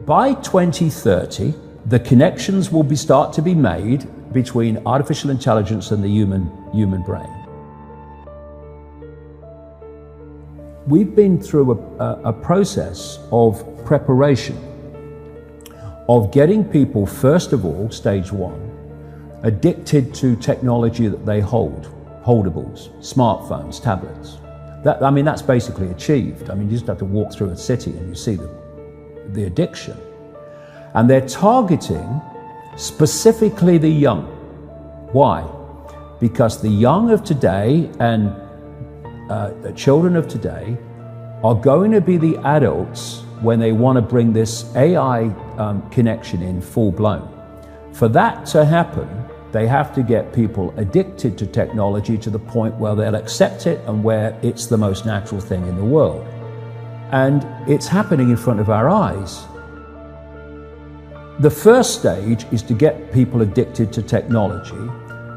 by 2030, the connections will start to be made between artificial intelligence and the human brain. We've been through a process of preparation, of getting people, first of all, stage one, addicted to technology that they hold, holdables, smartphones, tablets. That's basically achieved. You just have to walk through a city and you see the addiction. And they're targeting specifically the young. Why? Because the young of today and the children of today are going to be the adults when they want to bring this AI connection in full blown. For that to happen, they have to get people addicted to technology to the point where they'll accept it and where it's the most natural thing in the world. And it's happening in front of our eyes. The first stage is to get people addicted to technology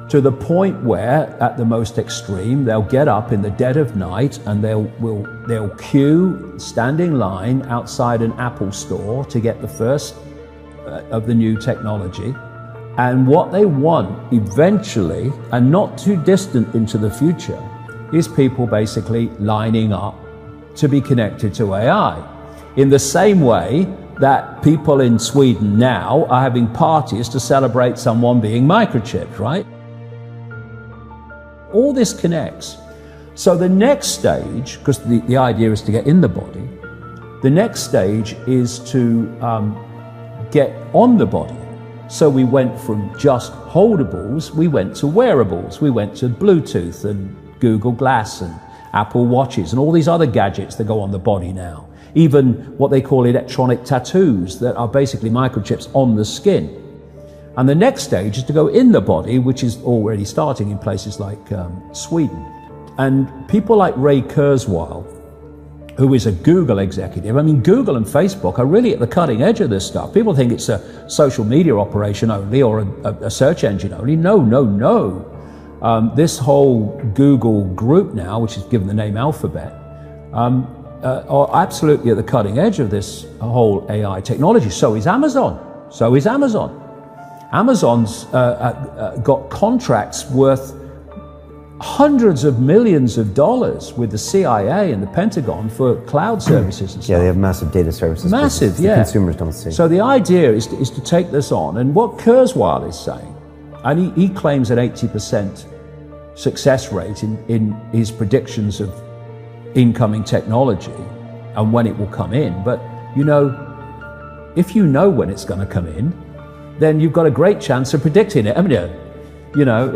to the point where, at the most extreme, they'll get up in the dead of night and they'll queue, stand in line outside an Apple store to get the first of the new technology. And what they want eventually, and not too distant into the future, is people basically lining up to be connected to AI. In the same way that people in Sweden now are having parties to celebrate someone being microchipped, right? All this connects. So the next stage, because the idea is to get in the body, the next stage is to get on the body. So we went from just holdables, we went to wearables, we went to Bluetooth and Google Glass and Apple Watches and all these other gadgets that go on the body now. Even what they call electronic tattoos that are basically microchips on the skin. And the next stage is to go in the body, which is already starting in places like Sweden. And people like Ray Kurzweil, who is a Google executive. Google and Facebook are really at the cutting edge of this stuff. People think it's a social media operation only or a search engine only. No. This whole Google group now, which is given the name Alphabet, are absolutely at the cutting edge of this whole AI technology. So is Amazon. Amazon's got contracts worth hundreds of millions of dollars with the CIA and the Pentagon for cloud services and stuff. Yeah, they have massive data services. Massive, yeah. The consumers don't see. So the idea is to take this on. And what Kurzweil is saying, and he claims an 80% success rate in his predictions of incoming technology and when it will come in. But, if you know when it's going to come in, then you've got a great chance of predicting it, haven't you?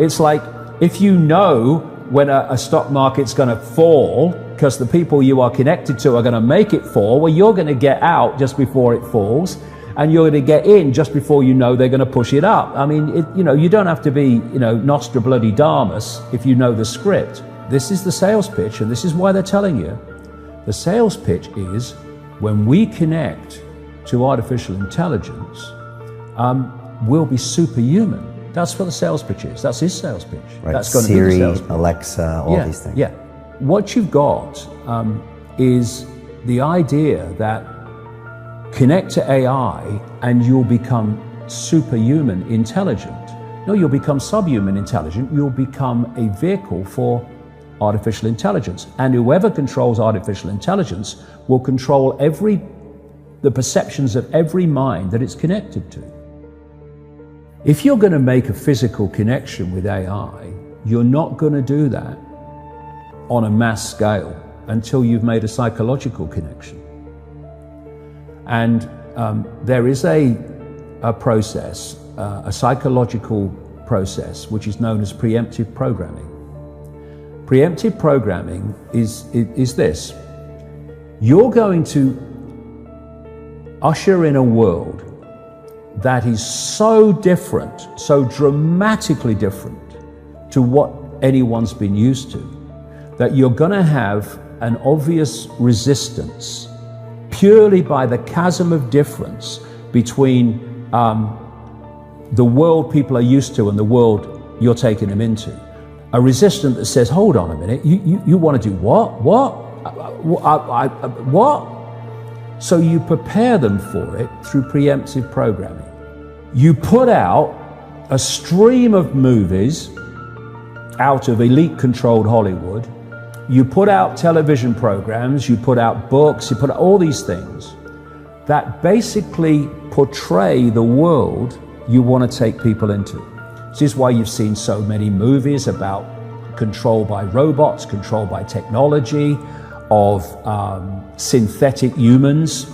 It's like, if you know when a stock market's going to fall because the people you are connected to are going to make it fall, well, you're going to get out just before it falls, and you're going to get in just before you know they're going to push it up. You don't have to be, Nostradamus if you know the script. This is the sales pitch, and this is why they're telling you. The sales pitch is, when we connect to artificial intelligence, we'll be superhuman. That's what the sales pitch is. That's his sales pitch. Right. That's going Siri, to be the sales pitch. Alexa, all these things. Yeah. What you've got is the idea that connect to AI and you'll become superhuman intelligent. No, you'll become subhuman intelligent. You'll become a vehicle for artificial intelligence. And whoever controls artificial intelligence will control the perceptions of every mind that it's connected to. If you're going to make a physical connection with AI, you're not going to do that on a mass scale until you've made a psychological connection. And there is a process, a psychological process, which is known as preemptive programming. Preemptive programming is this. You're going to usher in a world that is so different, so dramatically different to what anyone's been used to, that you're going to have an obvious resistance purely by the chasm of difference between the world people are used to and the world you're taking them into. A resistance that says, hold on a minute, you want to do what? What? So you prepare them for it through preemptive programming. You put out a stream of movies out of elite-controlled Hollywood. You put out television programs, you put out books, you put out all these things that basically portray the world you want to take people into. This is why you've seen so many movies about control by robots, control by technology, of synthetic humans.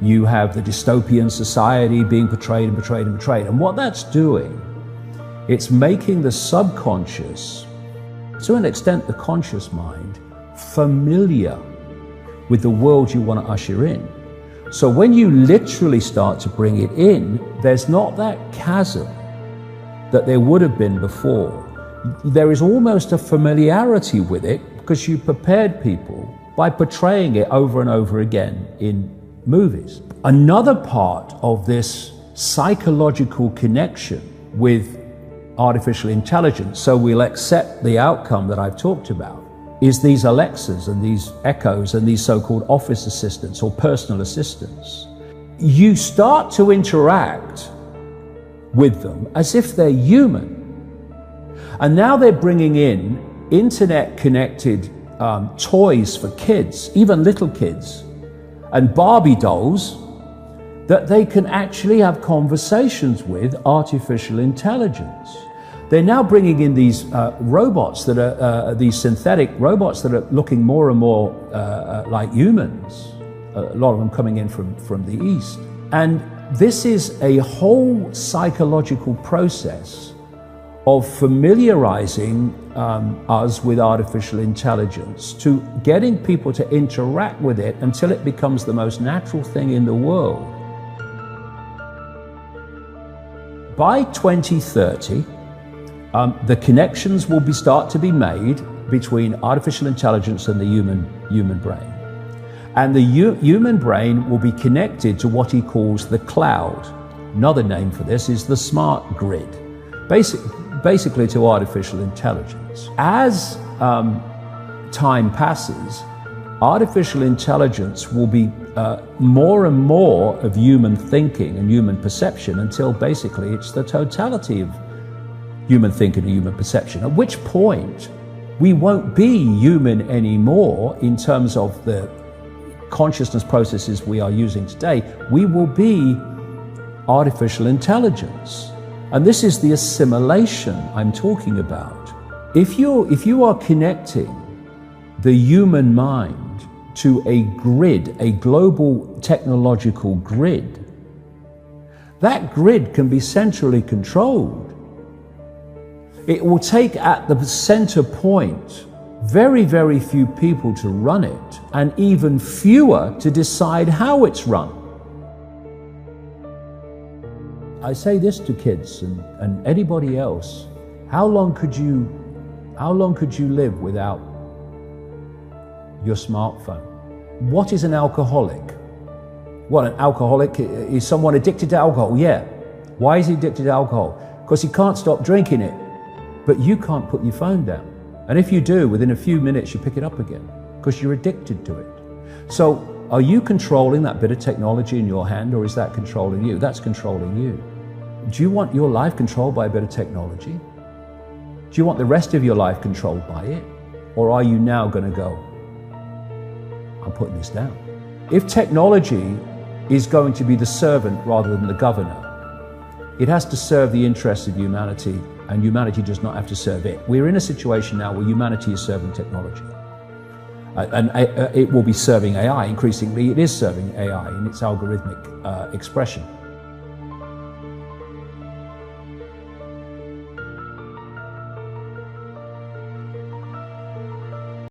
You have the dystopian society being portrayed and portrayed and portrayed. And what that's doing, it's making the subconscious, to an extent the conscious mind, familiar with the world you want to usher in. So when you literally start to bring it in, there's not that chasm that there would have been before. There is almost a familiarity with it because you prepared people by portraying it over and over again in movies. Another part of this psychological connection with artificial intelligence, so we'll accept the outcome that I've talked about, is these Alexas and these Echoes and these so-called office assistants or personal assistants. You start to interact with them as if they're human. And now they're bringing in internet-connected toys for kids, even little kids, and Barbie dolls that they can actually have conversations with artificial intelligence. They're now bringing in these robots that are, these synthetic robots that are looking more and more like humans, a lot of them coming in from the East. And this is a whole psychological process of familiarizing us with artificial intelligence, to getting people to interact with it until it becomes the most natural thing in the world. By 2030, the connections will start to be made between artificial intelligence and the human brain. And the human brain will be connected to what he calls the cloud. Another name for this is the smart grid, basically to artificial intelligence. As time passes, artificial intelligence will be more and more of human thinking and human perception until basically it's the totality of human thinking and human perception, at which point we won't be human anymore in terms of the consciousness processes we are using today. We will be artificial intelligence. And this is the assimilation I'm talking about. If you are connecting the human mind to a grid, a global technological grid, that grid can be centrally controlled. It will take at the center point very, very few people to run it, and even fewer to decide how it's run. I say this to kids and anybody else: how long could you live without your smartphone? What is an alcoholic? What, an alcoholic is someone addicted to alcohol? Yeah. Why is he addicted to alcohol? Because he can't stop drinking it. But you can't put your phone down. And if you do, within a few minutes you pick it up again because you're addicted to it. So are you controlling that bit of technology in your hand, or is that controlling you? That's controlling you. Do you want your life controlled by a bit of technology? Do you want the rest of your life controlled by it? Or are you now going to go, I'm putting this down? If technology is going to be the servant rather than the governor, it has to serve the interests of humanity, and humanity does not have to serve it. We're in a situation now where humanity is serving technology. And it will be serving AI. Increasingly, it is serving AI in its algorithmic expression.